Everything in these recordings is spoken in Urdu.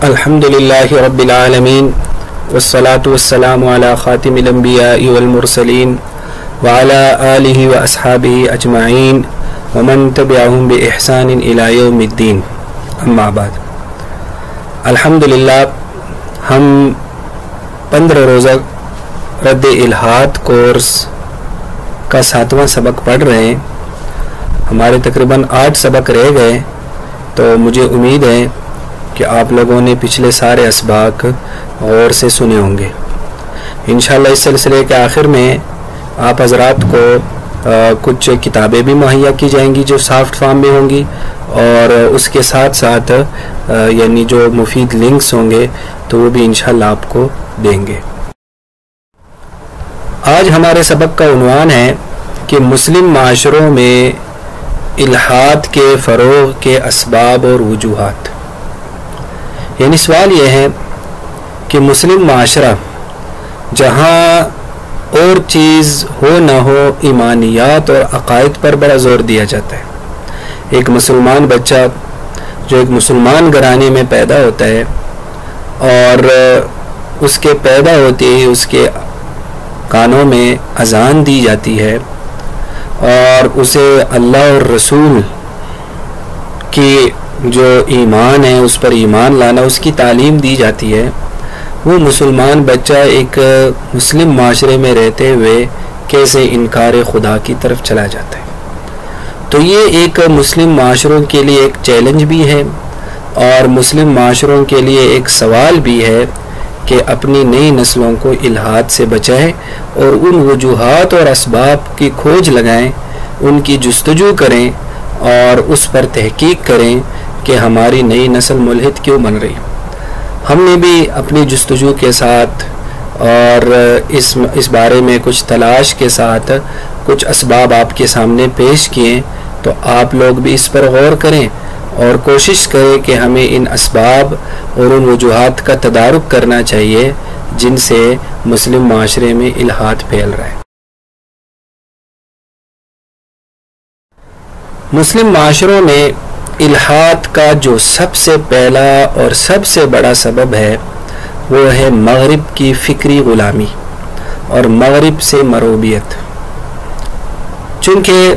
الحمدللہ رب العالمین والصلاة والسلام علی خاتم الانبیاء والمرسلین وعلی آلہ واصحابہ اجمعین ومن تبعہم بإحسان الی یوم الدین، اما بعد۔ الحمدللہ ہم 15 روزہ رد الحاد کورس کا 7واں سبق پڑھ رہے ہیں۔ ہمارے تقریباً 8 سبق رہ گئے، تو مجھے امید ہے کہ آپ لوگوں نے پچھلے سارے اسباق غور سے سنے ہوں گے۔ انشاءاللہ اس سلسلے کے آخر میں آپ حضرات کو کچھ کتابیں بھی مہیا کی جائیں گی جو سافٹ فارم میں ہوں گی، اور اس کے ساتھ ساتھ یعنی جو مفید لنکس ہوں گے تو وہ بھی انشاءاللہ آپ کو دیں گے۔ آج ہمارے سبق کا عنوان ہے کہ مسلم معاشروں میں الحاد کے فروغ کے اسباب اور وجوہات۔ یعنی سوال یہ ہے کہ مسلم معاشرہ جہاں اور چیز ہو نہ ہو ایمانیات اور عقائد پر بڑا زور دیا جاتا ہے۔ ایک مسلمان بچہ جو ایک مسلمان گھرانے میں پیدا ہوتا ہے اور اس کے پیدا ہوتے ہی اس کے کانوں میں اذان دی جاتی ہے اور اسے اللہ اور رسول کی جو ایمان ہے اس پر ایمان لانا اس کی تعلیم دی جاتی ہے، وہ مسلمان بچہ ایک مسلم معاشرے میں رہتے ہوئے کیسے انکار خدا کی طرف چلا جاتا ہے۔ تو یہ ایک مسلم معاشروں کے لیے ایک چیلنج بھی ہے اور مسلم معاشروں کے لیے ایک سوال بھی ہے کہ اپنی نئی نسلوں کو الحاد سے بچائیں اور ان وجوہات اور اسباب کی کھوج لگائیں، ان کی جستجو کریں اور اس پر تحقیق کریں کہ ہماری نئی نسل ملحد کیوں بن رہی۔ ہم نے بھی اپنی جستجو کے ساتھ اور اس بارے میں کچھ تلاش کے ساتھ کچھ اسباب آپ کے سامنے پیش کیے، تو آپ لوگ بھی اس پر غور کریں اور کوشش کریں کہ ہمیں ان اسباب اور ان وجوہات کا تدارک کرنا چاہیے جن سے مسلم معاشرے میں الحاد پھیل رہا ہے۔ مسلم معاشروں میں الحاد کا جو سب سے پہلا اور سب سے بڑا سبب ہے وہ ہے مغرب کی فکری غلامی اور مغرب سے مروبیت۔ چونکہ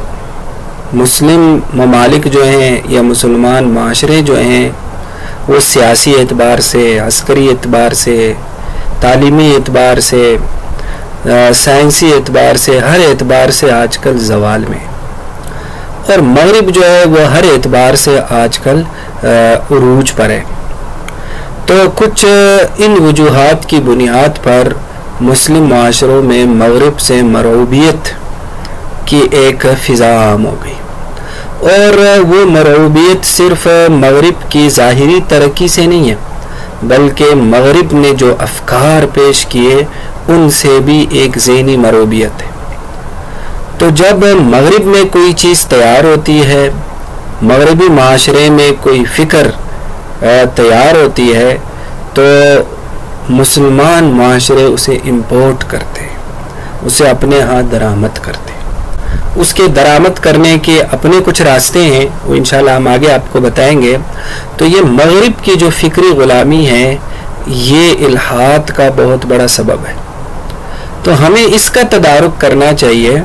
مسلم ممالک جو ہیں یا مسلمان معاشرے جو ہیں وہ سیاسی اعتبار سے، عسکری اعتبار سے، تعلیمی اعتبار سے، سائنسی اعتبار سے، ہر اعتبار سے آج کل زوال میں، اور مغرب جو ہے وہ ہر اعتبار سے آج کل عروج پر ہے۔ تو کچھ ان وجوہات کی بنیاد پر مسلم معاشروں میں مغرب سے مرعوبیت کی ایک فضا عام ہو گئی، اور وہ مرعوبیت صرف مغرب کی ظاہری ترقی سے نہیں ہے بلکہ مغرب نے جو افکار پیش کیے ان سے بھی ایک ذہنی مرعوبیت ہے۔ تو جب مغرب میں کوئی چیز تیار ہوتی ہے، مغربی معاشرے میں کوئی فکر تیار ہوتی ہے، تو مسلمان معاشرے اسے امپورٹ کرتے ہیں، اسے اپنے ہاتھ درآمد کرتے ہیں۔ اس کے درآمد کرنے کے اپنے کچھ راستے ہیں، وہ انشاءاللہ ہم آگے آپ کو بتائیں گے۔ تو یہ مغرب کی جو فکری غلامی ہے یہ الحاد کا بہت بڑا سبب ہے۔ تو ہمیں اس کا تدارک کرنا چاہیے،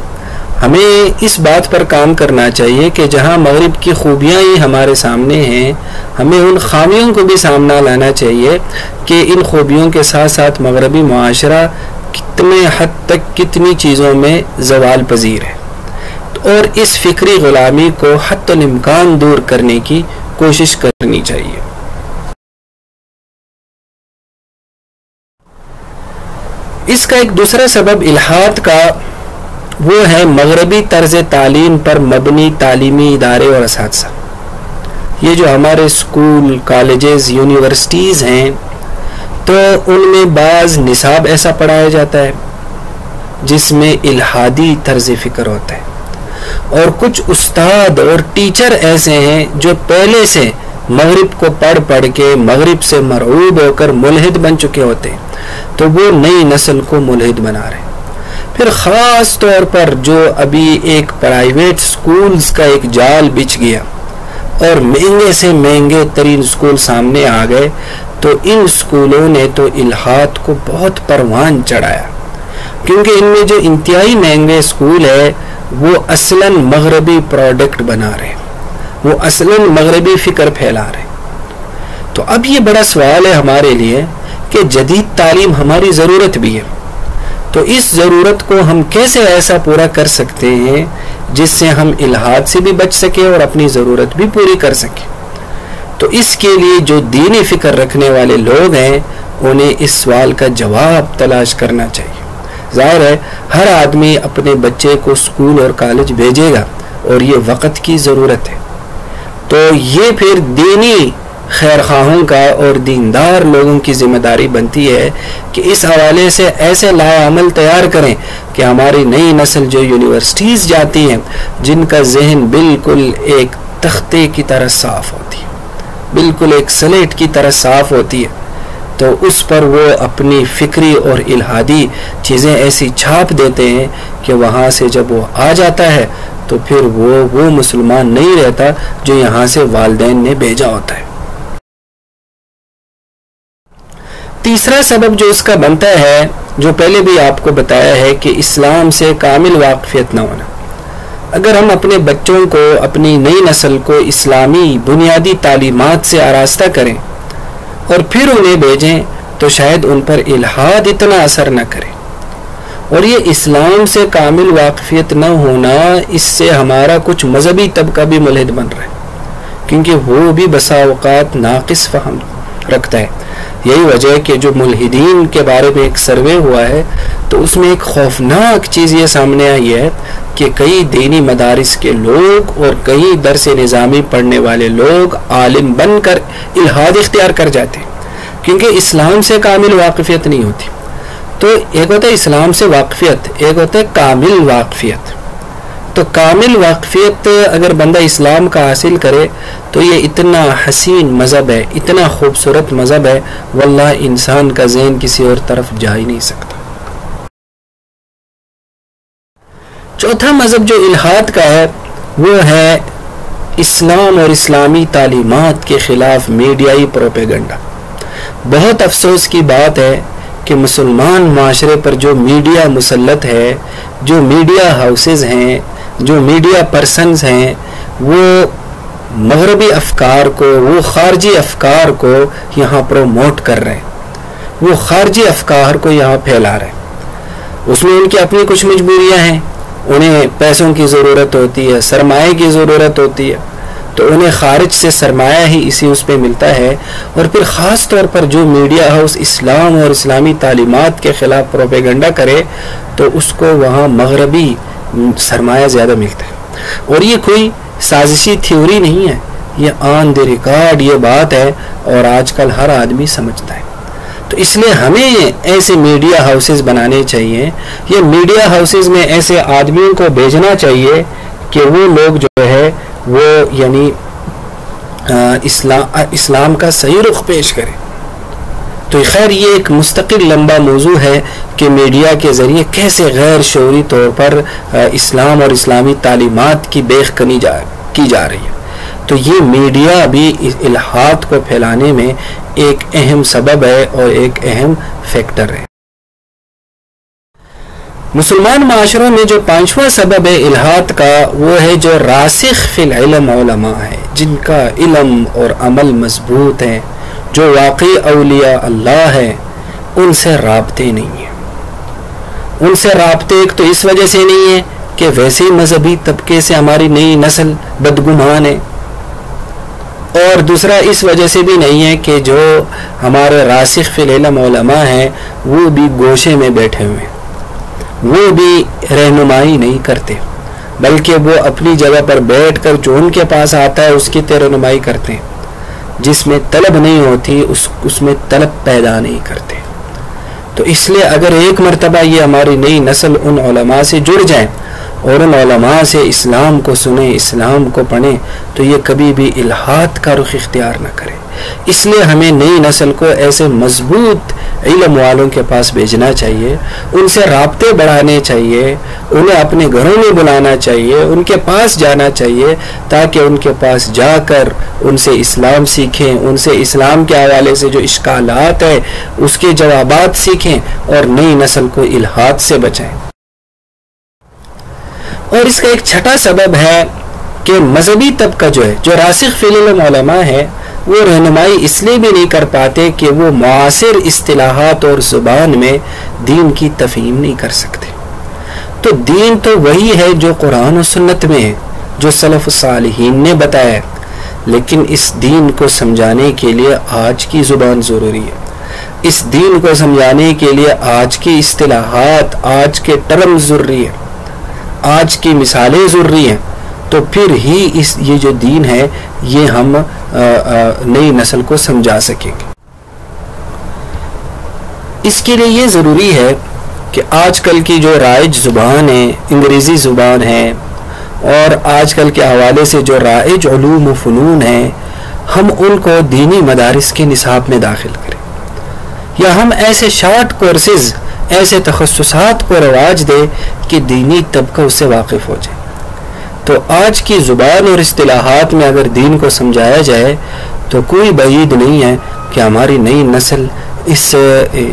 ہمیں اس بات پر کام کرنا چاہیے کہ جہاں مغرب کی خوبیاں ہی ہمارے سامنے ہیں، ہمیں ان خامیوں کو بھی سامنا لانا چاہیے کہ ان خوبیوں کے ساتھ ساتھ مغربی معاشرہ کتنے حد تک کتنی چیزوں میں زوال پذیر ہے، اور اس فکری غلامی کو حتی الامکان دور کرنے کی کوشش کرنی چاہیے۔ اس کا ایک دوسرا سبب الحاد کا وہ ہے مغربی طرز تعلیم پر مبنی تعلیمی ادارے اور اساتذہ۔ یہ جو ہمارے اسکول، کالجز، یونیورسٹیز ہیں، تو ان میں بعض نصاب ایسا پڑھایا جاتا ہے جس میں الحادی طرز فکر ہوتا ہے، اور کچھ استاد اور ٹیچر ایسے ہیں جو پہلے سے مغرب کو پڑھ کے مغرب سے مرعوب ہو کر ملحد بن چکے ہوتے ہیں، تو وہ نئی نسل کو ملحد بنا رہے ہیں۔ پھر خاص طور پر جو ابھی ایک پرائیویٹ سکولز کا ایک جال بچھ گیا اور مہنگے سے مہنگے ترین اسکول سامنے آ گئے تو ان اسکولوں نے تو الہاد کو بہت پروان چڑھایا، کیونکہ ان میں جو انتہائی مہنگے اسکول ہے وہ اصلاً مغربی پروڈکٹ بنا رہے، وہ اصلاً مغربی فکر پھیلا رہے۔ تو اب یہ بڑا سوال ہے ہمارے لیے کہ جدید تعلیم ہماری ضرورت بھی ہے، تو اس ضرورت کو ہم کیسے ایسا پورا کر سکتے ہیں جس سے ہم الہاد سے بھی بچ سکیں اور اپنی ضرورت بھی پوری کر سکیں۔ تو اس کے لیے جو دینی فکر رکھنے والے لوگ ہیں انہیں اس سوال کا جواب تلاش کرنا چاہیے۔ ظاہر ہے ہر آدمی اپنے بچے کو اسکول اور کالج بھیجے گا اور یہ وقت کی ضرورت ہے، تو یہ پھر دینی خیر خواہوں کا اور دیندار لوگوں کی ذمہ داری بنتی ہے کہ اس حوالے سے ایسے لائے عمل تیار کریں کہ ہماری نئی نسل جو یونیورسٹیز جاتی ہیں جن کا ذہن بالکل ایک تختے کی طرح صاف ہوتی ہے، بالکل ایک سلیٹ کی طرح صاف ہوتی ہے، تو اس پر وہ اپنی فکری اور الہادی چیزیں ایسی چھاپ دیتے ہیں کہ وہاں سے جب وہ آ جاتا ہے تو پھر وہ مسلمان نہیں رہتا جو یہاں سے والدین نے بھیجا ہوتا ہے۔ تیسرا سبب جو اس کا بنتا ہے، جو پہلے بھی آپ کو بتایا ہے، کہ اسلام سے کامل واقفیت نہ ہونا۔ اگر ہم اپنے بچوں کو، اپنی نئی نسل کو اسلامی بنیادی تعلیمات سے آراستہ کریں اور پھر انہیں بھیجیں تو شاید ان پر الہاد اتنا اثر نہ کرے۔ اور یہ اسلام سے کامل واقفیت نہ ہونا، اس سے ہمارا کچھ مذہبی طبقہ بھی ملحد بن رہا ہے، کیونکہ وہ بھی بسا اوقات ناقص فہم رکھتا ہے۔ یہی وجہ ہے کہ جو ملحدین کے بارے میں ایک سروے ہوا ہے تو اس میں ایک خوفناک چیز یہ سامنے آئی ہے کہ کئی دینی مدارس کے لوگ اور کئی درس نظامی پڑھنے والے لوگ عالم بن کر الہاد اختیار کر جاتے ہیں، کیونکہ اسلام سے کامل واقفیت نہیں ہوتی۔ تو ایک ہوتا ہے اسلام سے واقفیت، ایک ہوتا ہے کامل واقفیت۔ تو کامل واقفیت اگر بندہ اسلام کا حاصل کرے تو یہ اتنا حسین مذہب ہے، اتنا خوبصورت مذہب ہے، واللہ انسان کا ذہن کسی اور طرف جا ہی نہیں سکتا۔ چوتھا مذہب جو الہاد کا ہے وہ ہے اسلام اور اسلامی تعلیمات کے خلاف میڈیائی پروپیگنڈا۔ بہت افسوس کی بات ہے کہ مسلمان معاشرے پر جو میڈیا مسلط ہے، جو میڈیا ہاؤسز ہیں، جو میڈیا پرسنز ہیں، وہ مغربی افکار کو، وہ خارجی افکار کو یہاں پروموٹ کر رہے ہیں، وہ خارجی افکار کو یہاں پھیلا رہے ہیں۔ اس میں ان کی اپنی کچھ مجبوریاں ہیں، انہیں پیسوں کی ضرورت ہوتی ہے، سرمایہ کی ضرورت ہوتی ہے، تو انہیں خارج سے سرمایہ ہی اسی اس پہ ملتا ہے۔ اور پھر خاص طور پر جو میڈیا ہاؤس اسلام اور اسلامی تعلیمات کے خلاف پروپیگنڈا کرے تو اس کو وہاں مغربی سرمایہ زیادہ ملتا ہے۔ اور یہ کوئی سازشی تھیوری نہیں ہے، یہ آن دی ریکارڈ یہ بات ہے اور آج کل ہر آدمی سمجھتا ہے۔ تو اس لیے ہمیں ایسے میڈیا ہاؤسز بنانے چاہیے، یہ میڈیا ہاؤسز میں ایسے آدمیوں کو بھیجنا چاہیے کہ وہ لوگ جو ہے وہ یعنی اسلام کا صحیح رخ پیش کرے۔ تو خیر یہ ایک مستقل لمبا موضوع ہے کہ میڈیا کے ذریعے کیسے غیر شعوری طور پر اسلام اور اسلامی تعلیمات کی بیخ کنی کی جا رہی ہے۔ تو یہ میڈیا بھی الہاد کو پھیلانے میں ایک اہم سبب ہے اور ایک اہم فیکٹر ہے۔ مسلمان معاشروں میں جو پانچواں سبب ہے الہاد کا، وہ ہے جو راسخ فی العلم علماء ہے، جن کا علم اور عمل مضبوط ہے، جو واقعی اولیاء اللہ ہے، ان سے رابطے نہیں ہیں۔ ان سے رابطے ایک تو اس وجہ سے نہیں ہے کہ ویسے ہی مذہبی طبقے سے ہماری نئی نسل بدگمان ہے، اور دوسرا اس وجہ سے بھی نہیں ہے کہ جو ہمارے راسخ فی العلم علماء ہیں وہ بھی گوشے میں بیٹھے ہوئے ہیں، وہ بھی رہنمائی نہیں کرتے، بلکہ وہ اپنی جگہ پر بیٹھ کر جو ان کے پاس آتا ہے اس کی رہنمائی کرتے ہیں۔ جس میں طلب نہیں ہوتی اس میں طلب پیدا نہیں کرتے۔ تو اس لیے اگر ایک مرتبہ یہ ہماری نئی نسل ان علماء سے جڑ جائیں اور ان علماء سے اسلام کو سنیں، اسلام کو پڑھیں، تو یہ کبھی بھی الہاد کا رخ اختیار نہ کرے۔ اس لیے ہمیں نئی نسل کو ایسے مضبوط علم والوں کے پاس بھیجنا چاہیے، ان سے رابطے بڑھانے چاہیے، انہیں اپنے گھروں میں بلانا چاہیے، ان کے پاس جانا چاہیے تاکہ ان کے پاس جا کر ان سے اسلام سیکھیں، ان سے اسلام کے حوالے سے جو اشکالات ہیں اس کے جوابات سیکھیں اور نئی نسل کو الحاد سے بچائیں۔ اور اس کا ایک چھٹا سبب ہے کہ مذہبی طبقہ جو ہے، جو راسخ فی العلم علماء ہے، وہ رہنمائی اس لیے بھی نہیں کر پاتے کہ وہ معاصر اصطلاحات اور زبان میں دین کی تفہیم نہیں کر سکتے۔ تو دین تو وہی ہے جو قرآن و سنت میں ہے، جو سلف الصالحین نے بتایا ہے، لیکن اس دین کو سمجھانے کے لیے آج کی زبان ضروری ہے، اس دین کو سمجھانے کے لیے آج کی اصطلاحات، آج کے ٹرم ضروری ہے، آج کی مثالیں ضروری ہیں، تو پھر ہی یہ جو دین ہے یہ ہم نئی نسل کو سمجھا سکیں گے۔ اس کے لیے یہ ضروری ہے کہ آج کل کی جو رائج زبان ہے، انگریزی زبان ہے، اور آج کل کے حوالے سے جو رائج علوم و فنون ہیں، ہم ان کو دینی مدارس کے نصاب میں داخل کریں، یا ہم ایسے شارٹ کورسز، ایسے تخصصات کو رواج دے کہ دینی طبقہ اس سے واقف ہو جائے۔ تو آج کی زبان اور اصطلاحات میں اگر دین کو سمجھایا جائے تو کوئی بعید نہیں ہے کہ ہماری نئی نسل اس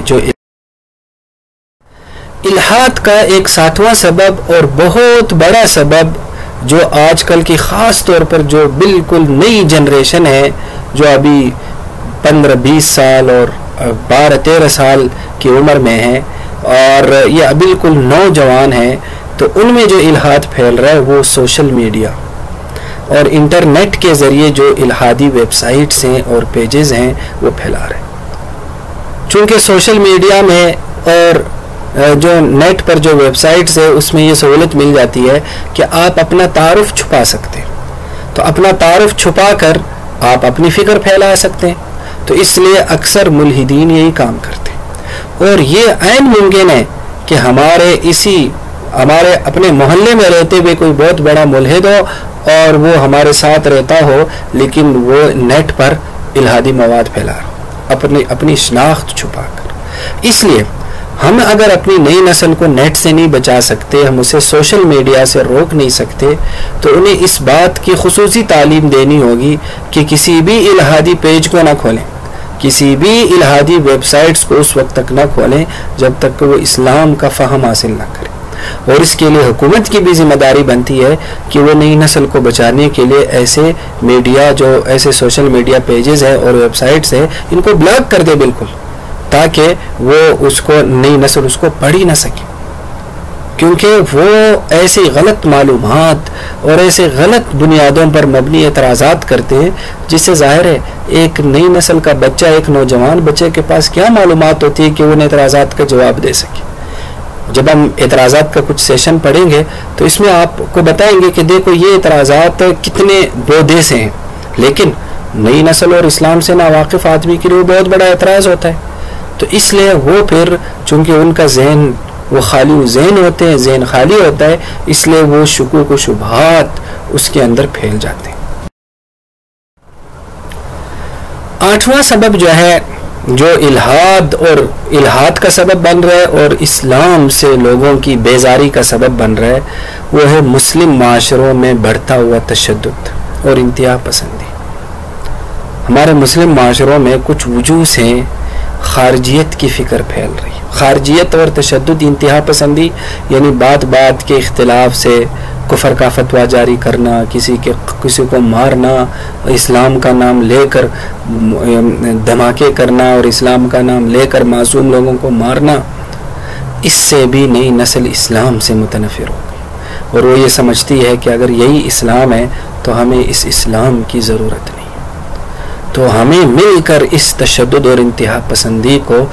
جو الحاد کا ایک ساتواں سبب اور بہت بڑا سبب جو آج کل کی خاص طور پر جو بالکل نئی جنریشن ہے، جو ابھی 15-20 سال اور 12-13 سال کی عمر میں ہے اور یہ بالکل نوجوان ہے، تو ان میں جو الحاد پھیل رہا ہے وہ سوشل میڈیا اور انٹرنیٹ کے ذریعے جو الحادی ویب سائٹس ہیں اور پیجز ہیں وہ پھیلا رہے ہیں۔ چونکہ سوشل میڈیا میں اور جو نیٹ پر جو ویب سائٹس ہے اس میں یہ سہولت مل جاتی ہے کہ آپ اپنا تعارف چھپا سکتے ہیں، تو اپنا تعارف چھپا کر آپ اپنی فکر پھیلا سکتے ہیں، تو اس لیے اکثر ملحدین یہی کام کرتے ہیں۔ اور یہ عین ممکن ہے کہ ہمارے اپنے محلے میں رہتے ہوئے کوئی بہت بڑا ملحد ہو اور وہ ہمارے ساتھ رہتا ہو، لیکن وہ نیٹ پر الحادی مواد پھیلا رہا، اپنی شناخت چھپا کر۔ اس لیے ہم اگر اپنی نئی نسل کو نیٹ سے نہیں بچا سکتے، ہم اسے سوشل میڈیا سے روک نہیں سکتے، تو انہیں اس بات کی خصوصی تعلیم دینی ہوگی کہ کسی بھی الحادی پیج کو نہ کھولیں، کسی بھی الحادی ویب سائٹس کو اس وقت تک نہ کھولیں جب تک کہ وہ اسلام کا فہم حاصل نہ کریں۔ اور اس کے لیے حکومت کی بھی ذمہ داری بنتی ہے کہ وہ نئی نسل کو بچانے کے لیے ایسے میڈیا، جو ایسے سوشل میڈیا پیجز ہیں اور ویب سائٹس ہیں، ان کو بلاک کر دے بالکل، تاکہ وہ اس کو نئی نسل اس کو پڑھ ہی نہ سکے، کیونکہ وہ ایسی غلط معلومات اور ایسے غلط بنیادوں پر مبنی اعتراضات کرتے ہیں جس سے ظاہر ہے ایک نئی نسل کا بچہ، ایک نوجوان بچے کے پاس کیا معلومات ہوتی ہے کہ وہ ان اعتراضات کا جواب دے سکے۔ جب ہم اعتراضات کا کچھ سیشن پڑھیں گے تو اس میں آپ کو بتائیں گے کہ دیکھو یہ اعتراضات کتنے بودے سے ہیں، لیکن نئی نسل اور اسلام سے ناواقف آدمی کے لیے وہ بہت بڑا اعتراض ہوتا ہے۔ تو اس لیے وہ پھر چونکہ ان کا ذہن وہ خالی ذہن ہوتے ہیں، ذہن خالی ہوتا ہے، اس لیے وہ شکوک و شبہات اس کے اندر پھیل جاتے ہیں۔ 8واں سبب جو ہے، جو الحاد کا سبب بن رہا ہے اور اسلام سے لوگوں کی بیزاری کا سبب بن رہا ہے، وہ ہے مسلم معاشروں میں بڑھتا ہوا تشدد اور انتہا پسندی۔ ہمارے مسلم معاشروں میں کچھ وجوہ سے خارجیت کی فکر پھیل رہی ہے۔ خارجیت اور تشدد، انتہا پسندی یعنی بات کے اختلاف سے کفر کا فتویٰ جاری کرنا، کسی کو مارنا، اسلام کا نام لے کر دھماکے کرنا اور اسلام کا نام لے کر معصوم لوگوں کو مارنا، اس سے بھی نئی نسل اسلام سے متنفر ہو گئی، اور وہ یہ سمجھتی ہے کہ اگر یہی اسلام ہے تو ہمیں اس اسلام کی ضرورت نہیں، تو ہمیں مل کر اس تشدد اور انتہا پسندی کو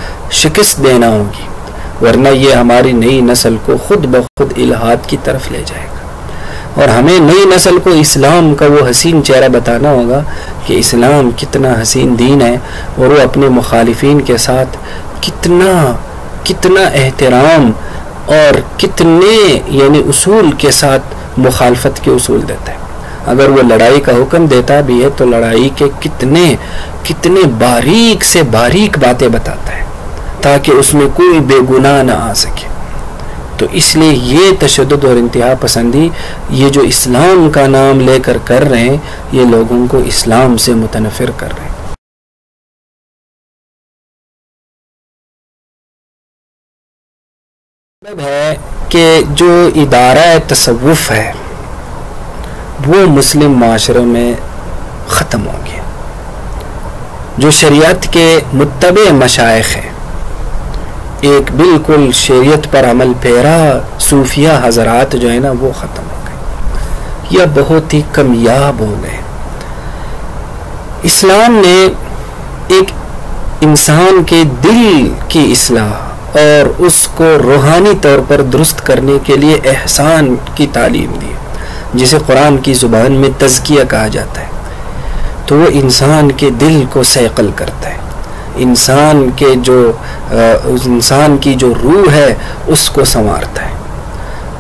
شکست دینا ہوگی، ورنہ یہ ہماری نئی نسل کو خود بخود الحاد کی طرف لے جائے گا۔ اور ہمیں نئی نسل کو اسلام کا وہ حسین چہرہ بتانا ہوگا کہ اسلام کتنا حسین دین ہے، اور وہ اپنے مخالفین کے ساتھ کتنا احترام اور کتنے یعنی اصول کے ساتھ مخالفت کے اصول دیتا ہے۔ اگر وہ لڑائی کا حکم دیتا بھی ہے تو لڑائی کے کتنے باریک سے باریک باتیں بتاتا ہے، تاکہ اس میں کوئی بے گناہ نہ آ سکے۔ تو اس لیے یہ تشدد اور انتہا پسندی یہ جو اسلام کا نام لے کر رہے ہیں، یہ لوگوں کو اسلام سے متنفر کر رہے ہیں۔ مطلب ہے کہ جو ادارہ تصوف ہے وہ مسلم معاشرے میں ختم ہو گیا۔ جو شریعت کے متبع مشائخ ہیں، ایک بالکل شریعت پر عمل پیرا صوفیہ حضرات جو ہے نا، وہ ختم ہو گئے یا بہت ہی کمیاب ہو گئے۔ اسلام نے ایک انسان کے دل کی اصلاح اور اس کو روحانی طور پر درست کرنے کے لیے احسان کی تعلیم دی، جسے قرآن کی زبان میں تزکیہ کہا جاتا ہے۔ تو وہ انسان کے دل کو صیقل کرتا ہے، انسان کی جو روح ہے اس کو سنوارتا ہے۔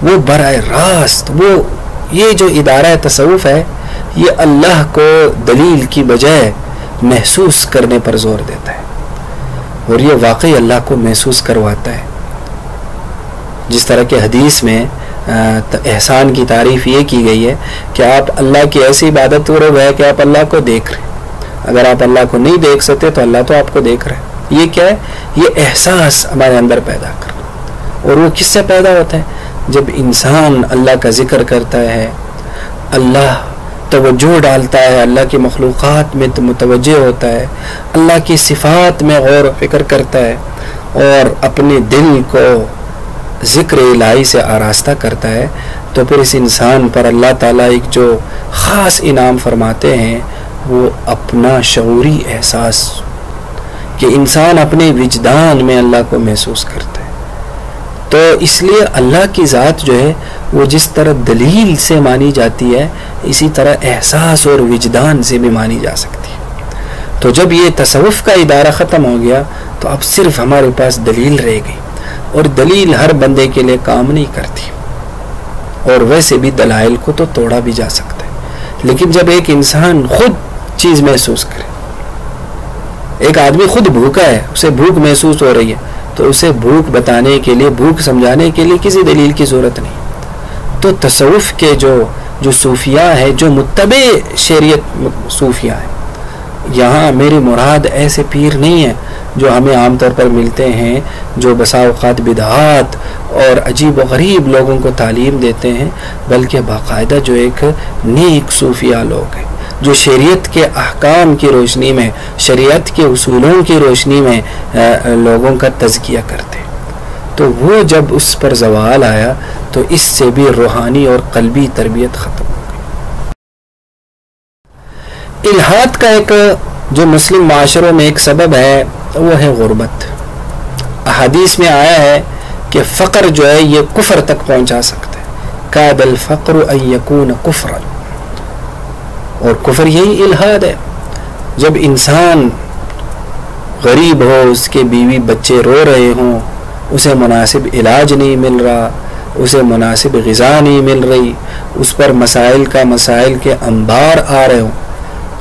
وہ براہ راست یہ جو ادارہ تصوف ہے، یہ اللہ کو دلیل کی بجائے محسوس کرنے پر زور دیتا ہے، اور یہ واقعی اللہ کو محسوس کرواتا ہے۔ جس طرح کہ حدیث میں احسان کی تعریف یہ کی گئی ہے کہ آپ اللہ کی ایسی عبادت کرو ہے کہ آپ اللہ کو دیکھ رہے ہیں۔ اگر آپ اللہ کو نہیں دیکھ سکتے تو اللہ تو آپ کو دیکھ رہے ہیں۔ یہ کیا ہے؟ یہ احساس ہمارے اندر پیدا کرنا۔ اور وہ کس سے پیدا ہوتا ہے؟ جب انسان اللہ کا ذکر کرتا ہے، اللہ توجہ ڈالتا ہے، اللہ کی مخلوقات میں متوجہ ہوتا ہے، اللہ کی صفات میں غور و فکر کرتا ہے، اور اپنے دل کو ذکر الہی سے آراستہ کرتا ہے، تو پھر اس انسان پر اللہ تعالیٰ ایک جو خاص انعام فرماتے ہیں، وہ اپنا شعوری احساس، کہ انسان اپنے وجدان میں اللہ کو محسوس کرتا ہے۔ تو اس لیے اللہ کی ذات جو ہے وہ جس طرح دلیل سے مانی جاتی ہے، اسی طرح احساس اور وجدان سے بھی مانی جا سکتی ہے۔ تو جب یہ تصوف کا ادارہ ختم ہو گیا تو اب صرف ہمارے پاس دلیل رہ گئی، اور دلیل ہر بندے کے لیے کام نہیں کرتی، اور ویسے بھی دلائل کو تو توڑا بھی جا سکتا ہے، لیکن جب ایک انسان خود چیز محسوس کرے، ایک آدمی خود بھوکا ہے، اسے بھوک محسوس ہو رہی ہے، تو اسے بھوک بتانے کے لیے، بھوک سمجھانے کے لیے کسی دلیل کی ضرورت نہیں۔ تو تصوف کے جو صوفیاء ہے، جو متبع شریعت صوفیاء ہے، یہاں میری مراد ایسے پیر نہیں ہیں جو ہمیں عام طور پر ملتے ہیں، جو بسا اوقات بدعات اور عجیب و غریب لوگوں کو تعلیم دیتے ہیں، بلکہ باقاعدہ جو ایک نیک صوفیاء لوگ ہیں، جو شریعت کے احکام کی روشنی میں، شریعت کے اصولوں کی روشنی میں لوگوں کا تزکیہ کرتے ہیں۔ تو وہ جب اس پر زوال آیا تو اس سے بھی روحانی اور قلبی تربیت ختم ہو گئی۔ الحاد کا ایک جو مسلم معاشروں میں ایک سبب ہے وہ ہے غربت۔ احادیث میں آیا ہے کہ فقر جو ہے یہ کفر تک پہنچا سکتا ہے، کاد الفقر ان یکون کفرا، اور کفر یہی الحاد ہے۔ جب انسان غریب ہو، اس کے بیوی بچے رو رہے ہوں، اسے مناسب علاج نہیں مل رہا، اسے مناسب غذا نہیں مل رہی، اس پر مسائل کے انبار آ رہے ہوں،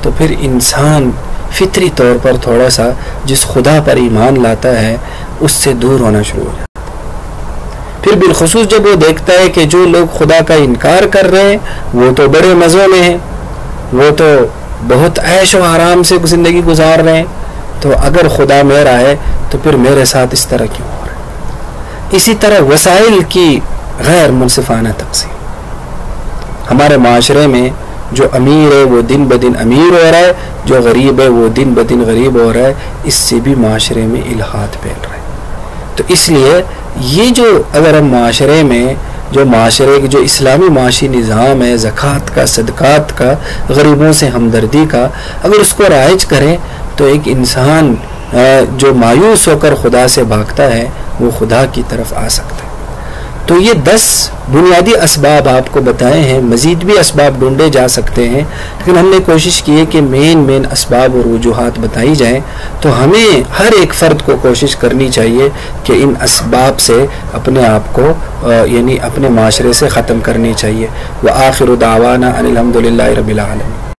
تو پھر انسان فطری طور پر تھوڑا سا جس خدا پر ایمان لاتا ہے اس سے دور ہونا شروع ہو جاتا ہے۔ پھر بالخصوص جب وہ دیکھتا ہے کہ جو لوگ خدا کا انکار کر رہے ہیں وہ تو بڑے مزوں میں ہیں، وہ تو بہت عیش و آرام سے زندگی گزار رہے ہیں، تو اگر خدا میرا ہے تو پھر میرے ساتھ اس طرح کیوں ہو رہا ہے؟ اسی طرح وسائل کی غیر منصفانہ تقسیم، ہمارے معاشرے میں جو امیر ہے وہ دن بدن امیر ہو رہا ہے، جو غریب ہے وہ دن بدن غریب ہو رہا ہے، اس سے بھی معاشرے میں الحاد پھیل رہا ہے۔ تو اس لیے یہ جو اگر ہم معاشرے میں جو اسلامی معاشی نظام ہے، زکوٰۃ کا، صدقات کا، غریبوں سے ہمدردی کا، اگر اس کو رائج کریں تو ایک انسان جو مایوس ہو کر خدا سے بھاگتا ہے وہ خدا کی طرف آ سکتا ہے۔ تو یہ 10 بنیادی اسباب آپ کو بتائے ہیں، مزید بھی اسباب ڈھونڈے جا سکتے ہیں، لیکن ہم نے کوشش کی ہے کہ مین اسباب اور وجوہات بتائی جائیں۔ تو ہمیں ہر ایک فرد کو کوشش کرنی چاہیے کہ ان اسباب سے اپنے آپ کو یعنی اپنے معاشرے سے ختم کرنی چاہیے۔ وآخر دعوانا ان الحمد للہ رب العالمین۔